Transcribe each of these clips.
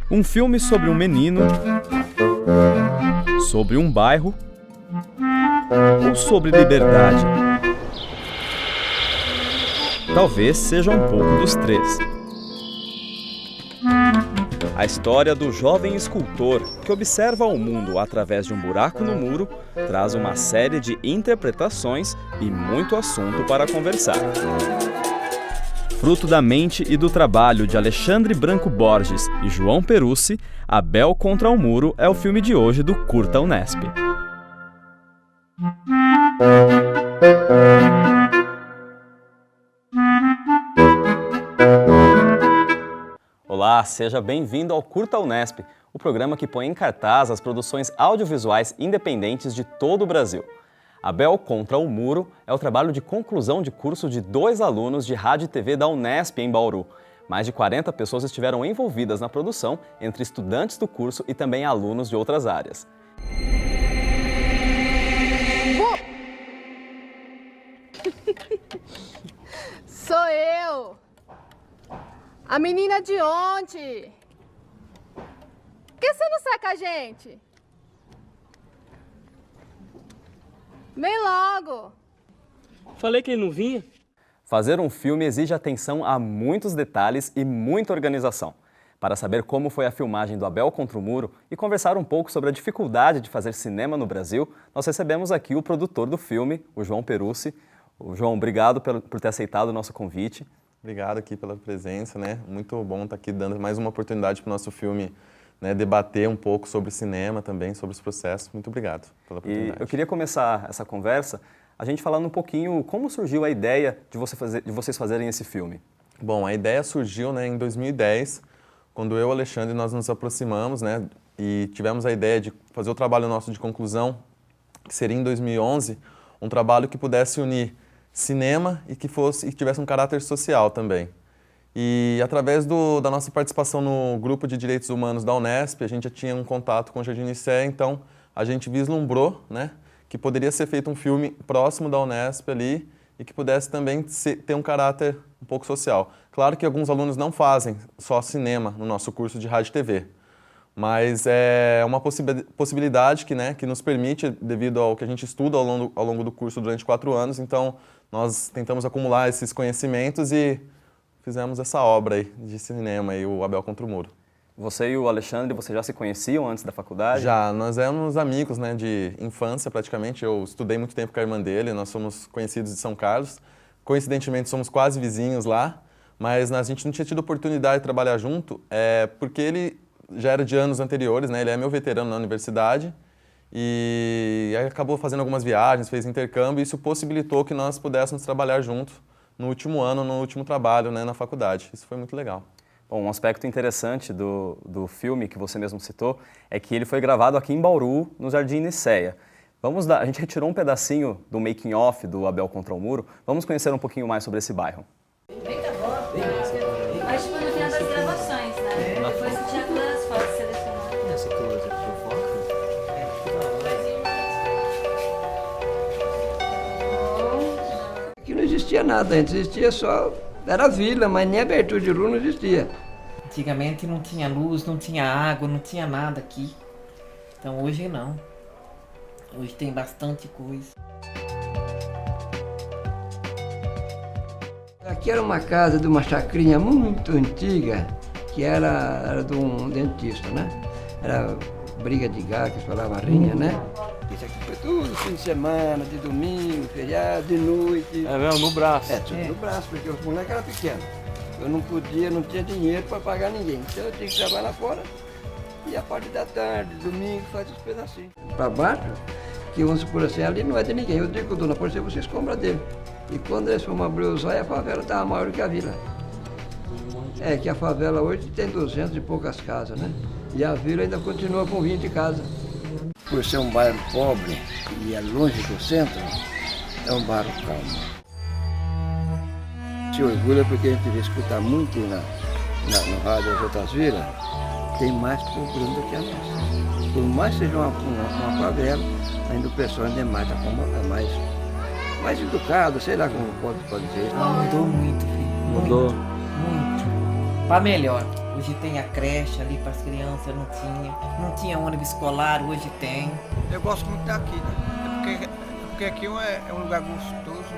Um filme sobre um menino, sobre um bairro ou sobre liberdade? Talvez seja um pouco dos três. A história do jovem escultor que observa o mundo através de um buraco no muro traz uma série de interpretações e muito assunto para conversar. Fruto da mente e do trabalho de Alexandre Branco Borges e João Perucci, Abel contra o Muro é o filme de hoje do Curta Unesp. Olá, seja bem-vindo ao Curta Unesp, o programa que põe em cartaz as produções audiovisuais independentes de todo o Brasil. Abel contra o Muro é o trabalho de conclusão de curso de 2 alunos de rádio e TV da Unesp em Bauru. Mais de 40 pessoas estiveram envolvidas na produção, entre estudantes do curso e também alunos de outras áreas. Sou eu! A menina de ontem! Por que você não sai com a gente? Vem logo! Falei que ele não vinha. Fazer um filme exige atenção a muitos detalhes e muita organização. Para saber como foi a filmagem do Abel contra o Muro e conversar um pouco sobre a dificuldade de fazer cinema no Brasil, nós recebemos aqui o produtor do filme, o João Perucci. João, obrigado por ter aceitado o nosso convite. Obrigado aqui pela presença, né? Muito bom estar aqui dando mais uma oportunidade para o nosso filme, né, debater um pouco sobre cinema também, sobre os processos. Muito obrigado pela oportunidade. E eu queria começar essa conversa a gente falando um pouquinho como surgiu a ideia de vocês fazerem esse filme. Bom, a ideia surgiu, né, em 2010, quando eu e o Alexandre nós nos aproximamos, né, e tivemos a ideia de fazer o trabalho nosso de conclusão, que seria em 2011, um trabalho que pudesse unir cinema e que tivesse um caráter social também. E através da nossa participação no grupo de direitos humanos da Unesp, a gente já tinha um contato com o Jardim Unicé, então a gente vislumbrou, né, que poderia ser feito um filme próximo da Unesp ali e que pudesse também ter um caráter um pouco social. Claro que alguns alunos não fazem só cinema no nosso curso de rádio e TV, mas é uma possibilidade que nos permite, devido ao que a gente estuda ao longo do curso durante 4 anos, então nós tentamos acumular esses conhecimentos e fizemos essa obra aí de cinema, aí, o Abel contra o Muro. Você e o Alexandre, vocês já se conheciam antes da faculdade? Já, nós éramos amigos, né, de infância praticamente. Eu estudei muito tempo com a irmã dele, nós somos conhecidos de São Carlos. Coincidentemente, somos quase vizinhos lá, mas a gente não tinha tido oportunidade de trabalhar junto, porque ele já era de anos anteriores, né, ele é meu veterano na universidade, e aí acabou fazendo algumas viagens, fez intercâmbio, e isso possibilitou que nós pudéssemos trabalhar junto no último ano, no último trabalho, né, na faculdade. Isso foi muito legal. Bom, um aspecto interessante do filme que você mesmo citou é que ele foi gravado aqui em Bauru, no Jardim Nicéia. A gente retirou um pedacinho do making of do Abel contra o Muro. Vamos conhecer um pouquinho mais sobre esse bairro. Mas tipo, no final das gravações, né? Depois você tinha todas as fotos selecionadas. Essa toda aqui tirou foto? Aqui não existia nada, antes existia só, era vila, mas nem abertura de rua não existia. Antigamente não tinha luz, não tinha água, não tinha nada aqui. Então hoje não. Hoje tem bastante coisa. Aqui era uma casa de uma chacrinha muito antiga, que era de um dentista, né? Era briga de gado, que se falava rinha, né? Isso aqui foi tudo fim de semana, de domingo, feriado, de noite. É mesmo, no braço. Tudo no braço, porque os moleques eram pequenos. Eu não tinha dinheiro para pagar ninguém. Então eu tinha que trabalhar fora. E a parte da tarde, domingo, faz os pedacinhos. Para baixo, que vamos supor assim, ali não é de ninguém. Eu digo, dona, por ser vocês compram dele. E quando eles foram abrir os olhos, a favela estava maior que a vila. É que a favela hoje tem 200 e poucas casas, né? E a vila ainda continua com 20 casas. Por ser um bairro pobre e é longe do centro, é um bairro calmo. Se orgulha porque a gente vê escutar muito no rádio das outras vilas, tem mais problema do que a nossa. Por mais que seja uma favela, ainda o pessoal ainda é mais educado, sei lá como pode dizer. Mudou muito, filho. Mudou. Muito. para melhor. Hoje tem a creche ali para as crianças, não tinha ônibus escolar, hoje tem. Eu gosto muito daqui, né? Porque aqui é um lugar gostoso.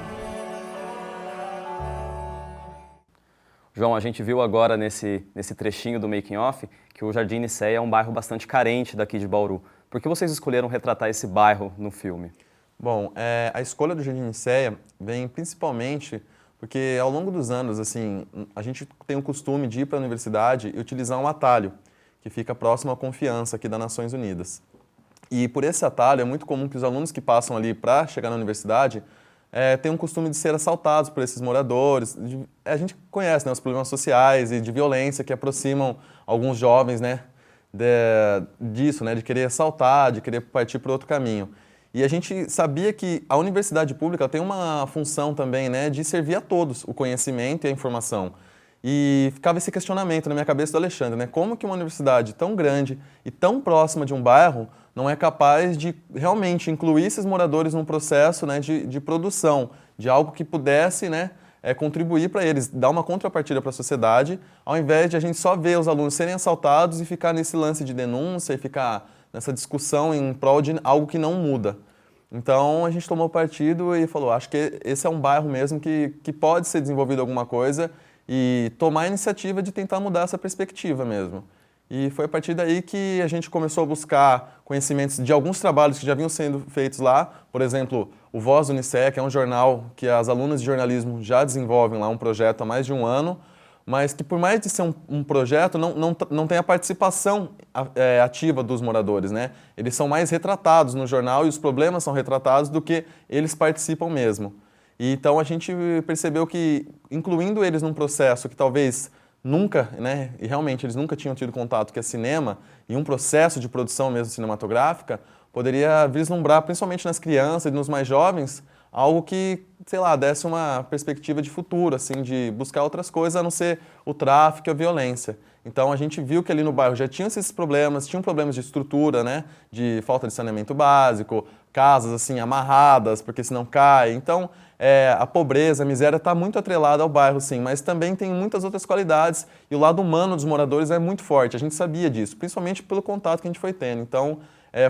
João, a gente viu agora nesse trechinho do making off que o Jardim Nicéia é um bairro bastante carente daqui de Bauru. Por que vocês escolheram retratar esse bairro no filme? Bom, a escolha do Jardim Nicéia vem principalmente porque ao longo dos anos, assim, a gente tem o costume de ir para a universidade e utilizar um atalho, que fica próximo à Confiança aqui das Nações Unidas. E por esse atalho é muito comum que os alunos que passam ali para chegar na universidade tenham o costume de ser assaltados por esses moradores. A gente conhece, né, os problemas sociais e de violência que aproximam alguns jovens, né, disso, né, de querer assaltar, de querer partir para outro caminho. E a gente sabia que a universidade pública tem uma função também, né, de servir a todos o conhecimento e a informação. E ficava esse questionamento na minha cabeça do Alexandre, né, como que uma universidade tão grande e tão próxima de um bairro não é capaz de realmente incluir esses moradores num processo, né, de produção, de algo que pudesse, né, contribuir para eles, dar uma contrapartida para a sociedade, ao invés de a gente só ver os alunos serem assaltados e ficar nesse lance de denúncia e ficar nessa discussão em prol de algo que não muda. Então a gente tomou partido e falou, acho que esse é um bairro mesmo que pode ser desenvolvido alguma coisa e tomar a iniciativa de tentar mudar essa perspectiva mesmo. E foi a partir daí que a gente começou a buscar conhecimentos de alguns trabalhos que já vinham sendo feitos lá, por exemplo, o Voz do Nicéia, que é um jornal que as alunas de jornalismo já desenvolvem lá um projeto há mais de um ano, mas que por mais de ser um projeto, não tem a participação ativa dos moradores, né? Eles são mais retratados no jornal e os problemas são retratados do que eles participam mesmo. E então a gente percebeu que, incluindo eles num processo que talvez nunca, né, e realmente eles nunca tinham tido contato que é cinema, e um processo de produção mesmo cinematográfica, poderia vislumbrar, principalmente nas crianças e nos mais jovens, algo que, sei lá, desse uma perspectiva de futuro, assim, de buscar outras coisas a não ser o tráfico e a violência. Então a gente viu que ali no bairro já tinham esses problemas, tinham problemas de estrutura, né, de falta de saneamento básico, casas assim amarradas, porque senão cai. Então a pobreza, a miséria está muito atrelada ao bairro, sim, mas também tem muitas outras qualidades e o lado humano dos moradores é muito forte. A gente sabia disso, principalmente pelo contato que a gente foi tendo. Então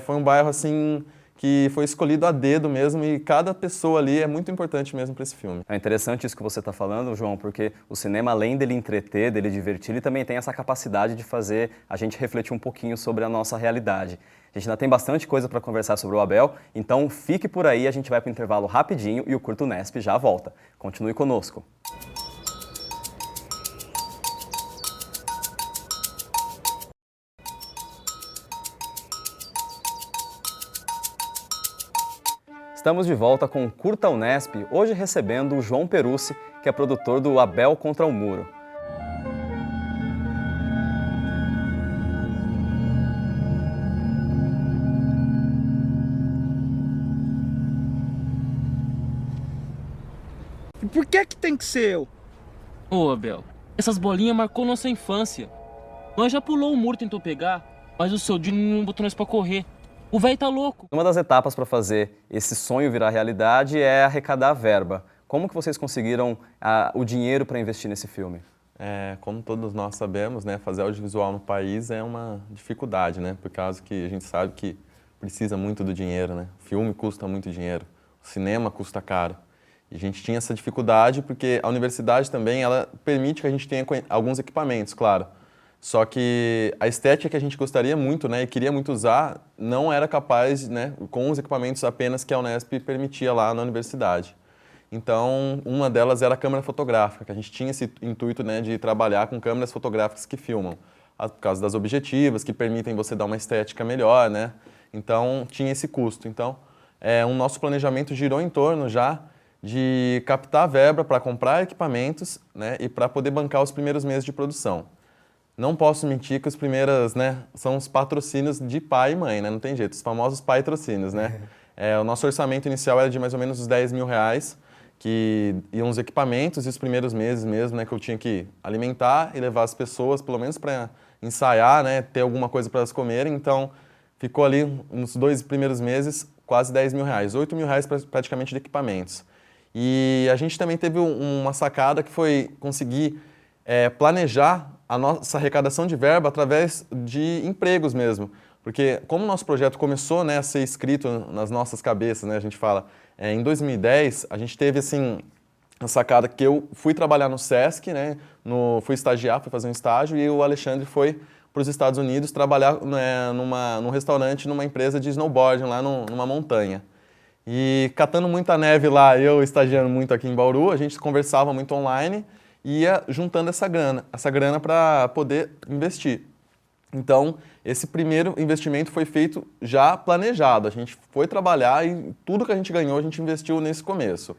foi um bairro assim que foi escolhido a dedo mesmo e cada pessoa ali é muito importante mesmo para esse filme. É interessante isso que você está falando, João, porque o cinema, além dele entreter, dele divertir, ele também tem essa capacidade de fazer a gente refletir um pouquinho sobre a nossa realidade. A gente ainda tem bastante coisa para conversar sobre o Abel, então fique por aí, a gente vai para o intervalo rapidinho e o Curta Unesp já volta. Continue conosco. Estamos de volta com o Curta Unesp, hoje recebendo o João Perucci, que é produtor do Abel Contra o Muro. E por que tem que ser eu? Ô, Abel, essas bolinhas marcou nossa infância. Nós já pulou o muro, tentou pegar, mas o seu Dino não botou nós pra correr. O velho tá louco. Uma das etapas para fazer esse sonho virar realidade é arrecadar a verba. Como que vocês conseguiram o dinheiro para investir nesse filme? Como todos nós sabemos, né, fazer audiovisual no país é uma dificuldade, né, por causa que a gente sabe que precisa muito do dinheiro, né? O filme custa muito dinheiro, o cinema custa caro. E a gente tinha essa dificuldade porque a universidade também ela permite que a gente tenha alguns equipamentos, claro. Só que a estética que a gente gostaria muito, né, e queria muito usar, não era capaz, né, com os equipamentos apenas que a Unesp permitia lá na universidade. Então, uma delas era a câmera fotográfica, que a gente tinha esse intuito, né, de trabalhar com câmeras fotográficas que filmam, por causa das objetivas, que permitem você dar uma estética melhor, né? Então, tinha esse custo. Então, o nosso planejamento girou em torno já de captar verba para comprar equipamentos, né, e para poder bancar os primeiros meses de produção. Não posso mentir que os primeiros, né, são os patrocínios de pai e mãe, né? Não tem jeito, os famosos pai-trocínios, né? O nosso orçamento inicial era de mais ou menos uns R$10 mil, que iam os equipamentos e os primeiros meses mesmo, né, que eu tinha que alimentar e levar as pessoas, pelo menos para ensaiar, né, ter alguma coisa para elas comerem. Então, ficou ali nos 2 primeiros meses quase R$10 mil, R$8 mil praticamente de equipamentos. E a gente também teve uma sacada que foi conseguir planejar a nossa arrecadação de verba através de empregos mesmo. Porque como o nosso projeto começou, né, a ser escrito nas nossas cabeças, né, a gente fala, em 2010, a gente teve assim, a sacada que eu fui trabalhar no Sesc, né, fui estagiar, fui fazer um estágio, e o Alexandre foi para os Estados Unidos trabalhar, né, num restaurante, numa empresa de snowboarding lá numa montanha. E catando muita neve lá, eu estagiando muito aqui em Bauru, a gente conversava muito online e ia juntando essa grana para poder investir. Então, esse primeiro investimento foi feito já planejado. A gente foi trabalhar e tudo que a gente ganhou, a gente investiu nesse começo.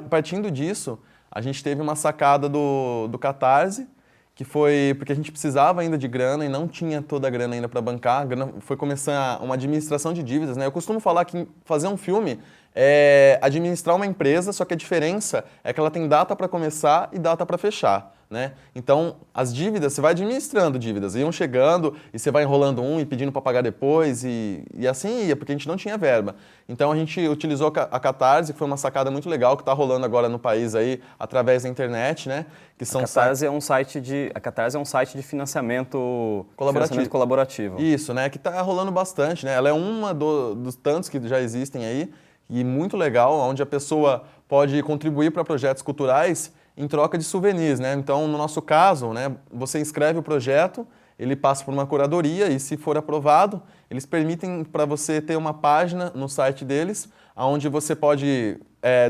Partindo disso, a gente teve uma sacada do Catarse, que foi porque a gente precisava ainda de grana e não tinha toda a grana ainda para bancar. A grana foi começando uma administração de dívidas, né? Eu costumo falar que fazer um filme é administrar uma empresa, só que a diferença é que ela tem data para começar e data para fechar, né? Então, as dívidas, você vai administrando dívidas, iam chegando e você vai enrolando e pedindo para pagar depois e assim ia, porque a gente não tinha verba. Então, a gente utilizou a Catarse, que foi uma sacada muito legal, que está rolando agora no país aí, através da internet, né? Que são a Catarse é um site de financiamento colaborativo. Isso, né? Que está rolando bastante, né? Ela é uma dos tantos que já existem aí, e muito legal, onde a pessoa pode contribuir para projetos culturais em troca de souvenirs, né? Então, no nosso caso, né, você inscreve o projeto, ele passa por uma curadoria e, se for aprovado, eles permitem para você ter uma página no site deles, onde você pode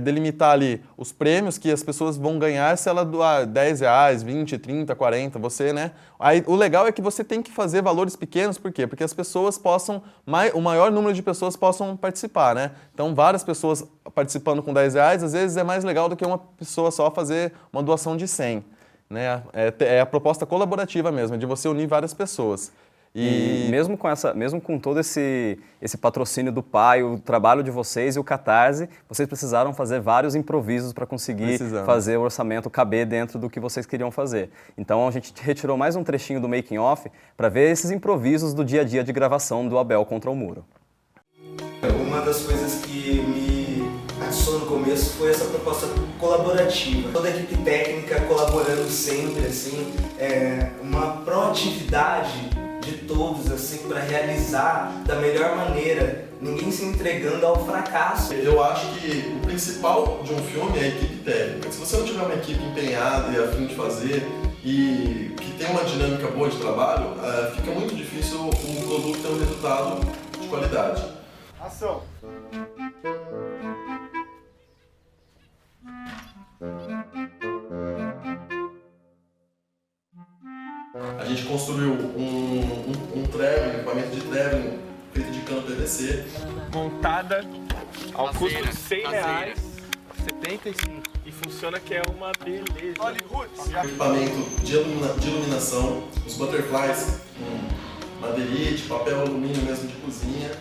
delimitar ali os prêmios que as pessoas vão ganhar se ela doar R$10, 20, 30, 40, você, né? Aí, o legal é que você tem que fazer valores pequenos, por quê? Porque as pessoas o maior número de pessoas possam participar, né? Então, várias pessoas participando com R$10, às vezes é mais legal do que uma pessoa só fazer uma doação de 100, né? É a proposta colaborativa mesmo, de você unir várias pessoas. E mesmo com todo esse patrocínio do pai, o trabalho de vocês e o Catarse, vocês precisaram fazer vários improvisos para conseguir fazer o orçamento caber dentro do que vocês queriam fazer. Então a gente retirou mais um trechinho do making off para ver esses improvisos do dia a dia de gravação do Abel Contra o Muro. Uma das coisas que me atiçou no começo foi essa proposta colaborativa. Toda a equipe técnica colaborando sempre, assim, uma proatividade de todos, assim, para realizar da melhor maneira, ninguém se entregando ao fracasso. Eu acho que o principal de um filme é a equipe técnica. Se você não tiver uma equipe empenhada e a fim de fazer e que tem uma dinâmica boa de trabalho, fica muito difícil um produto ter um resultado de qualidade. Ação! A gente construiu um traveling, um equipamento de traveling feito de cano PVC. Montada ao custo de R$100, 75. E funciona que é uma beleza. Equipamento de iluminação, os butterflies, madeirite, papel alumínio mesmo de cozinha.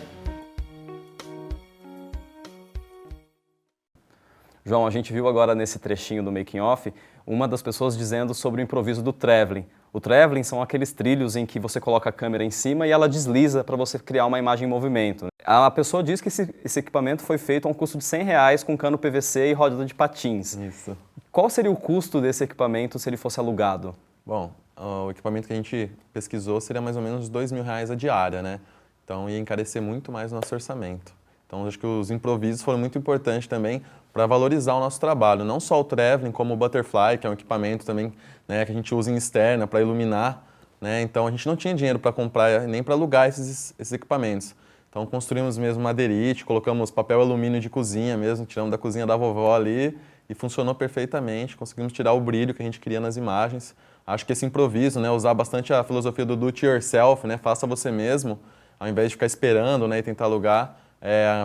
João, a gente viu agora nesse trechinho do making off uma das pessoas dizendo sobre o improviso do traveling. O traveling são aqueles trilhos em que você coloca a câmera em cima e ela desliza para você criar uma imagem em movimento. A pessoa diz que esse equipamento foi feito a um custo de R$100 com cano PVC e roda de patins. Isso. Qual seria o custo desse equipamento se ele fosse alugado? Bom, o equipamento que a gente pesquisou seria mais ou menos R$2.000 a diária, né? Então ia encarecer muito mais o nosso orçamento. Então acho que os improvisos foram muito importantes também para valorizar o nosso trabalho. Não só o traveling, como o butterfly, que é um equipamento também, né, que a gente usa em externa para iluminar, né? Então a gente não tinha dinheiro para comprar nem para alugar esses equipamentos. Então construímos mesmo madeirite, colocamos papel alumínio de cozinha mesmo, tiramos da cozinha da vovó ali e funcionou perfeitamente. Conseguimos tirar o brilho que a gente queria nas imagens. Acho que esse improviso, né, usar bastante a filosofia do do it yourself, né, faça você mesmo, ao invés de ficar esperando, né, e tentar alugar,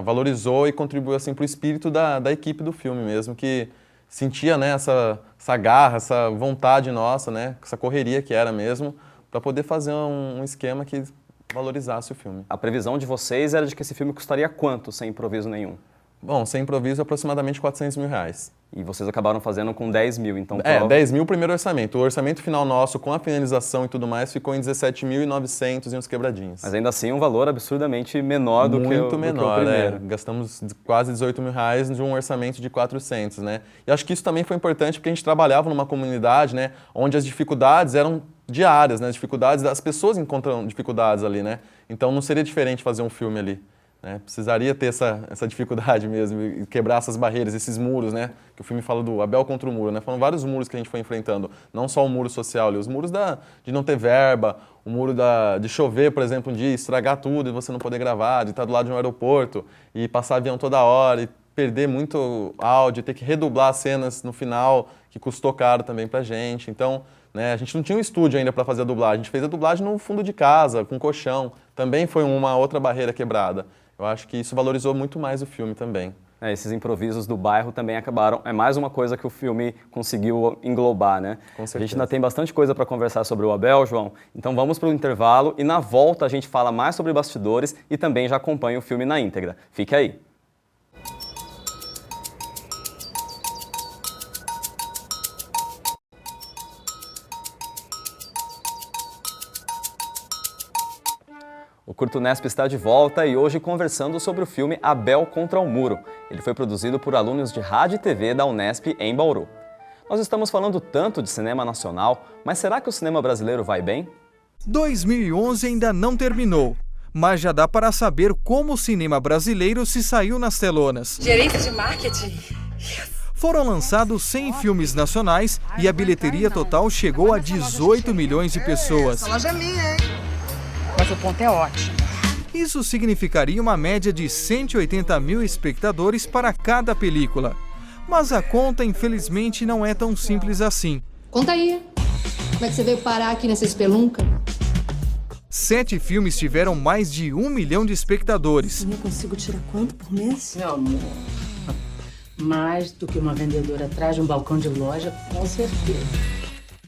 valorizou e contribuiu assim, para o espírito da equipe do filme mesmo, que sentia, né, essa garra, essa vontade nossa, né, essa correria que era mesmo, para poder fazer um esquema que valorizasse o filme. A previsão de vocês era de que esse filme custaria quanto sem improviso nenhum? Bom, sem improviso, aproximadamente R$400.000. E vocês acabaram fazendo com 10 mil, então... 10 mil o primeiro orçamento. O orçamento final nosso, com a finalização e tudo mais, ficou em 17.900 e uns quebradinhos. Mas ainda assim um valor absurdamente menor do que o primeiro. Gastamos quase R$18.000 de um orçamento de 400, né? E acho que isso também foi importante porque a gente trabalhava numa comunidade, né, onde as dificuldades eram diárias, né? Dificuldades, as pessoas encontram dificuldades ali, né? Então não seria diferente fazer um filme ali, né? Precisaria ter essa dificuldade mesmo, e quebrar essas barreiras, esses muros, né? Que o filme fala do Abel contra o muro, né? Foram vários muros que a gente foi enfrentando, não só o muro social ali, os muros de não ter verba, o muro de chover, por exemplo, um dia, estragar tudo e você não poder gravar, de estar do lado de um aeroporto e passar avião toda hora e perder muito áudio, ter que redublar as cenas no final, que custou caro também pra gente. Então, né, a gente não tinha um estúdio ainda para fazer a dublagem, a gente fez a dublagem no fundo de casa, com colchão. Também foi uma outra barreira quebrada. Eu acho que isso valorizou muito mais o filme também. Esses improvisos do bairro também acabaram, é mais uma coisa que o filme conseguiu englobar, né? Com certeza. A gente ainda tem bastante coisa para conversar sobre o Abel, João, então vamos para o intervalo e na volta a gente fala mais sobre bastidores e também já acompanha o filme na íntegra. Fique aí. O Curta Unesp está de volta e hoje conversando sobre o filme Abel contra o Muro. Ele foi produzido por alunos de rádio e TV da Unesp em Bauru. Nós estamos falando tanto de cinema nacional, mas será que o cinema brasileiro vai bem? 2011 ainda não terminou, mas já dá para saber como o cinema brasileiro se saiu nas telonas. Gerência de marketing. Foram lançados 100 filmes nacionais e a bilheteria total chegou a 18 milhões de pessoas. Essa loja é minha, hein? Mas o ponto é ótimo. Isso significaria uma média de 180 mil espectadores para cada película. Mas a conta, infelizmente, não é tão simples assim. Conta aí. Como é que você veio parar aqui nessa espelunca? 7 filmes tiveram mais de 1 milhão de espectadores. Eu consigo tirar quanto por mês? Meu amor, mais do que uma vendedora atrás de um balcão de loja, com certeza.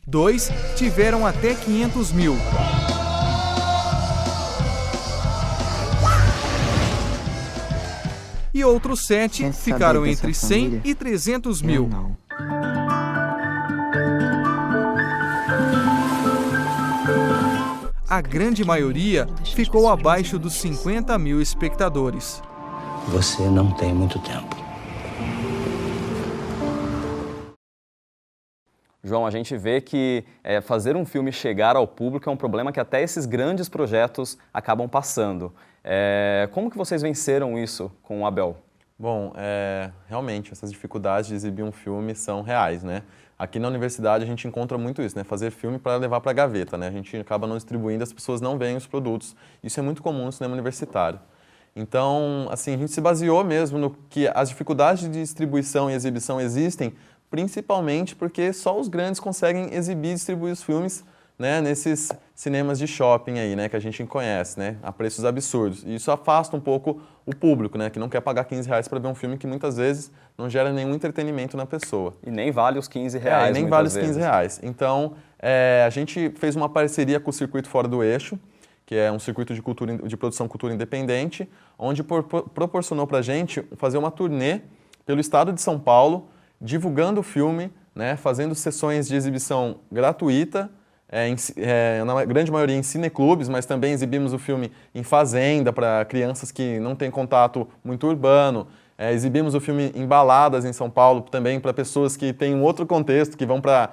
2 tiveram até 500 mil. E outros 7 ficaram entre 100 e 300 mil. A grande maioria ficou abaixo dos 50 mil espectadores. Você não tem muito tempo. João, a gente vê que fazer um filme chegar ao público é um problema que até esses grandes projetos acabam passando. Como que vocês venceram isso com o Abel? Bom, realmente, essas dificuldades de exibir um filme são reais, né? Aqui na universidade a gente encontra muito isso, né? Fazer filme para levar para a gaveta, né? A gente acaba não distribuindo, as pessoas não veem os produtos. Isso é muito comum no cinema universitário. Então, assim, a gente se baseou mesmo no que as dificuldades de distribuição e exibição existem, principalmente porque só os grandes conseguem exibir e distribuir os filmes, né, nesses cinemas de shopping aí, né, que a gente conhece, né, a preços absurdos. E isso afasta um pouco o público, né, que não quer pagar R$15 para ver um filme que muitas vezes não gera nenhum entretenimento na pessoa. E nem vale os R$15, e nem vale os R$15. Então, a gente fez uma parceria com o Circuito Fora do Eixo, que é um circuito de produção cultura independente, onde proporcionou para a gente fazer uma turnê pelo estado de São Paulo, divulgando o filme, né, fazendo sessões de exibição gratuita, na grande maioria em cineclubes, mas também exibimos o filme em fazenda para crianças que não têm contato muito urbano. Exibimos o filme em baladas em São Paulo também para pessoas que têm um outro contexto, que vão para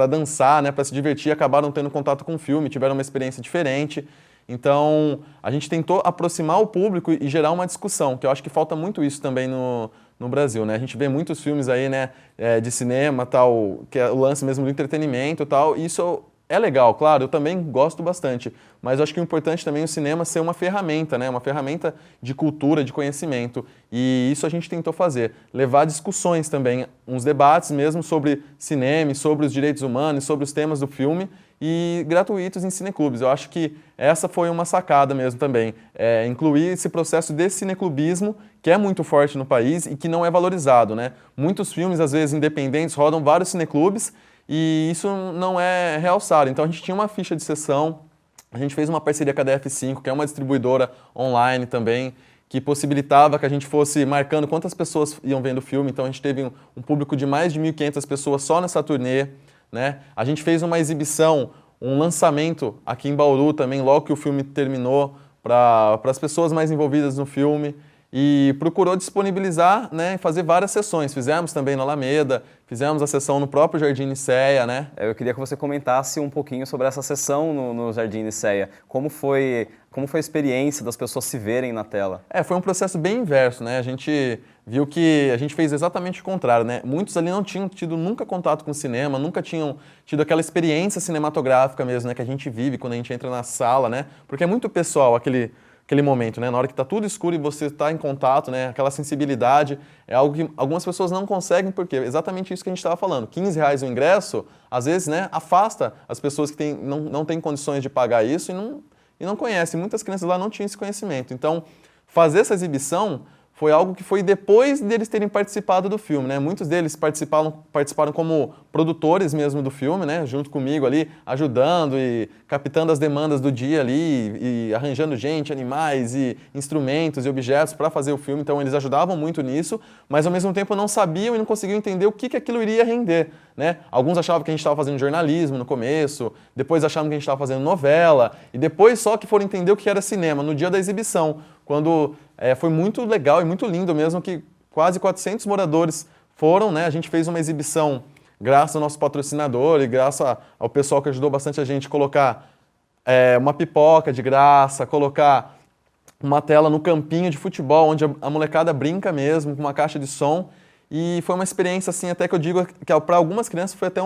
dançar, né, para se divertir e acabaram tendo contato com o filme, tiveram uma experiência diferente. Então, a gente tentou aproximar o público e gerar uma discussão, que eu acho que falta muito isso também no Brasil, né? A gente vê muitos filmes aí, né, de cinema, tal, que é o lance mesmo do entretenimento, tal, e isso é legal, claro, eu também gosto bastante, mas eu acho que o importante também é o cinema ser uma ferramenta, né, uma ferramenta de cultura, de conhecimento, e isso a gente tentou fazer, levar discussões também, uns debates mesmo sobre cinema, sobre os direitos humanos, sobre os temas do filme, e gratuitos em cineclubes. Eu acho que essa foi uma sacada mesmo também, incluir esse processo de cineclubismo, que é muito forte no país e que não é valorizado, né? Muitos filmes, às vezes, independentes, rodam vários cineclubes e isso não é realçado. Então, a gente tinha uma ficha de sessão, a gente fez uma parceria com a DF5, que é uma distribuidora online também, que possibilitava que a gente fosse marcando quantas pessoas iam vendo o filme. Então, a gente teve um público de mais de 1.500 pessoas só nessa turnê, né? A gente fez uma exibição, um lançamento aqui em Bauru também, logo que o filme terminou, para as pessoas mais envolvidas no filme, e procurou disponibilizar, né, fazer várias sessões. Fizemos também na Alameda, fizemos a sessão no próprio Jardim Nicéia, né? Eu queria que você comentasse um pouquinho sobre essa sessão no Jardim Nicéia. Como foi a experiência das pessoas se verem na tela? Foi um processo bem inverso, né? A gente viu que a gente fez exatamente o contrário, né? Muitos ali não tinham tido nunca contato com cinema, nunca tinham tido aquela experiência cinematográfica mesmo, né? Que a gente vive quando a gente entra na sala, né? Porque é muito pessoal aquele momento, né? Na hora que está tudo escuro e você está em contato, né? Aquela sensibilidade é algo que algumas pessoas não conseguem, porque é exatamente isso que a gente estava falando. R$15 o ingresso, às vezes, né? Afasta as pessoas que não têm condições de pagar isso e não conhecem. Muitas crianças lá não tinham esse conhecimento. Então, fazer essa exibição foi algo que foi depois deles terem participado do filme, né? Muitos deles participaram como produtores mesmo do filme, né? Junto comigo ali, ajudando e captando as demandas do dia ali e arranjando gente, animais e instrumentos e objetos para fazer o filme. Então eles ajudavam muito nisso, mas ao mesmo tempo não sabiam e não conseguiam entender o que aquilo iria render, né? Alguns achavam que a gente estava fazendo jornalismo no começo, depois achavam que a gente estava fazendo novela e depois só que foram entender o que era cinema no dia da exibição, quando foi muito legal e muito lindo mesmo que quase 400 moradores foram, né? A gente fez uma exibição graças ao nosso patrocinador e graças ao pessoal que ajudou bastante a gente colocar uma pipoca de graça, colocar uma tela no campinho de futebol, onde a molecada brinca mesmo, com uma caixa de som. E foi uma experiência, assim, até que eu digo que para algumas crianças foi até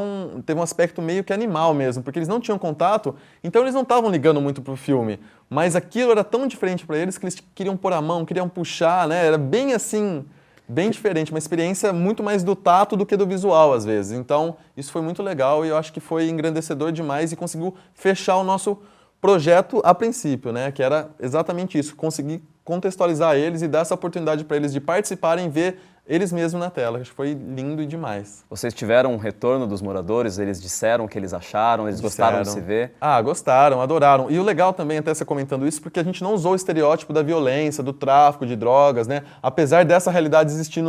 teve um aspecto meio que animal mesmo, porque eles não tinham contato, então eles não estavam ligando muito pro filme. Mas aquilo era tão diferente para eles que eles queriam pôr a mão, queriam puxar, né? Era bem assim, bem diferente, uma experiência muito mais do tato do que do visual, às vezes. Então, isso foi muito legal e eu acho que foi engrandecedor demais e conseguiu fechar o nosso projeto a princípio, né? Que era exatamente isso, conseguir contextualizar eles e dar essa oportunidade para eles de participarem e ver eles mesmos na tela. Acho que foi lindo e demais. Vocês tiveram um retorno dos moradores? Eles disseram o que eles acharam? Eles gostaram de se ver? Gostaram, adoraram. E o legal também, até você comentando isso, porque a gente não usou o estereótipo da violência, do tráfico de drogas, né? Apesar dessa realidade existir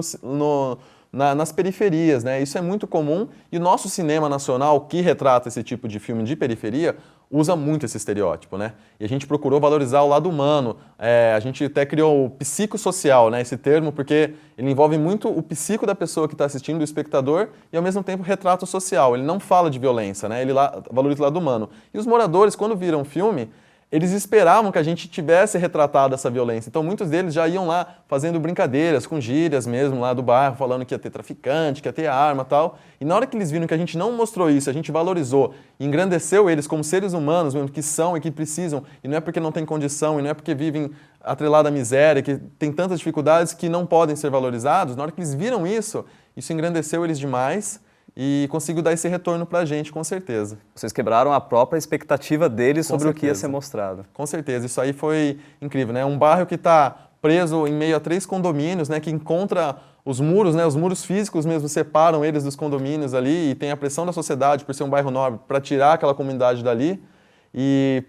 nas periferias, né? Isso é muito comum e o nosso cinema nacional, que retrata esse tipo de filme de periferia, usa muito esse estereótipo, né? E a gente procurou valorizar o lado humano. A gente até criou o psicossocial, né? Esse termo, porque ele envolve muito o psico da pessoa que está assistindo, do espectador, e ao mesmo tempo retrato social. Ele não fala de violência, né? Ele valoriza o lado humano. E os moradores, quando viram o filme, eles esperavam que a gente tivesse retratado essa violência. Então, muitos deles já iam lá fazendo brincadeiras, com gírias mesmo, lá do bairro, falando que ia ter traficante, que ia ter arma e tal. E na hora que eles viram que a gente não mostrou isso, a gente valorizou e engrandeceu eles como seres humanos mesmo, que são e que precisam, e não é porque não tem condição, e não é porque vivem atrelado à miséria, que tem tantas dificuldades que não podem ser valorizados, na hora que eles viram isso engrandeceu eles demais. E conseguiu dar esse retorno pra gente, com certeza. Vocês quebraram a própria expectativa deles sobre o que ia ser mostrado. Com certeza, isso aí foi incrível, né? Um bairro que está preso em meio a 3 condomínios, né? Que encontra os muros, né? Os muros físicos mesmo separam eles dos condomínios ali e tem a pressão da sociedade, por ser um bairro nobre, para tirar aquela comunidade dali. E,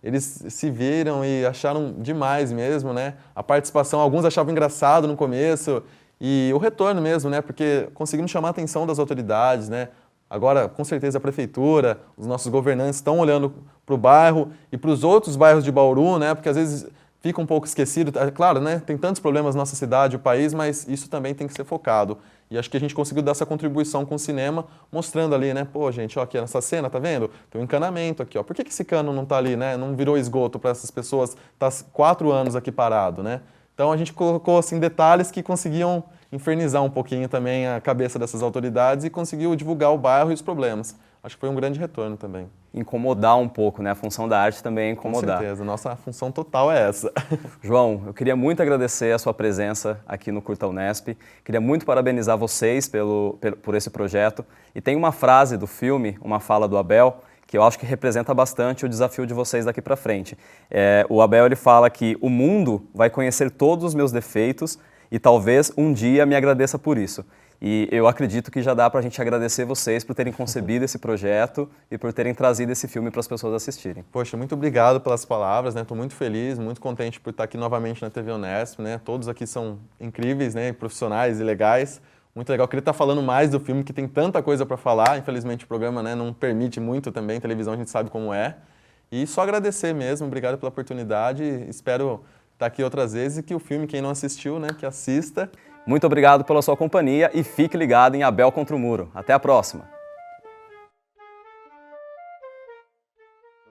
eles se viram e acharam demais mesmo, né? A participação, alguns achavam engraçado no começo. E o retorno mesmo, né? Porque conseguimos chamar a atenção das autoridades, né? Agora, com certeza, a prefeitura, os nossos governantes estão olhando para o bairro e para os outros bairros de Bauru, né? Porque às vezes fica um pouco esquecido. É claro, né? Tem tantos problemas na nossa cidade, o país, mas isso também tem que ser focado. E acho que a gente conseguiu dar essa contribuição com o cinema, mostrando ali, né? Pô, gente, ó, aqui nessa cena, tá vendo? Tem um encanamento aqui, ó. Por que esse cano não tá ali, né? Não virou esgoto para essas pessoas tá 4 anos aqui parado, né? Então a gente colocou assim detalhes que conseguiam infernizar um pouquinho também a cabeça dessas autoridades e conseguiu divulgar o bairro e os problemas. Acho que foi um grande retorno também. Incomodar um pouco, né? A função da arte também é incomodar. Com certeza, nossa função total é essa. João, eu queria muito agradecer a sua presença aqui no Curta Unesp. Queria muito parabenizar vocês por esse projeto. E tem uma frase do filme, uma fala do Abel, que eu acho que representa bastante o desafio de vocês daqui para frente. O Abel ele fala que o mundo vai conhecer todos os meus defeitos e talvez um dia me agradeça por isso. E eu acredito que já dá para a gente agradecer vocês por terem concebido esse projeto e por terem trazido esse filme para as pessoas assistirem. Poxa, muito obrigado pelas palavras, né? Estou muito feliz, muito contente por estar aqui novamente na TV Unesp, né? Todos aqui são incríveis, né? Profissionais e legais. Muito legal. Eu queria estar falando mais do filme, que tem tanta coisa para falar. Infelizmente o programa, né, não permite muito também. Televisão a gente sabe como é. E só agradecer mesmo. Obrigado pela oportunidade. Espero estar aqui outras vezes e que o filme, quem não assistiu, né, que assista Muito obrigado pela sua companhia e fique ligado em Abel contra o Muro. Até a próxima!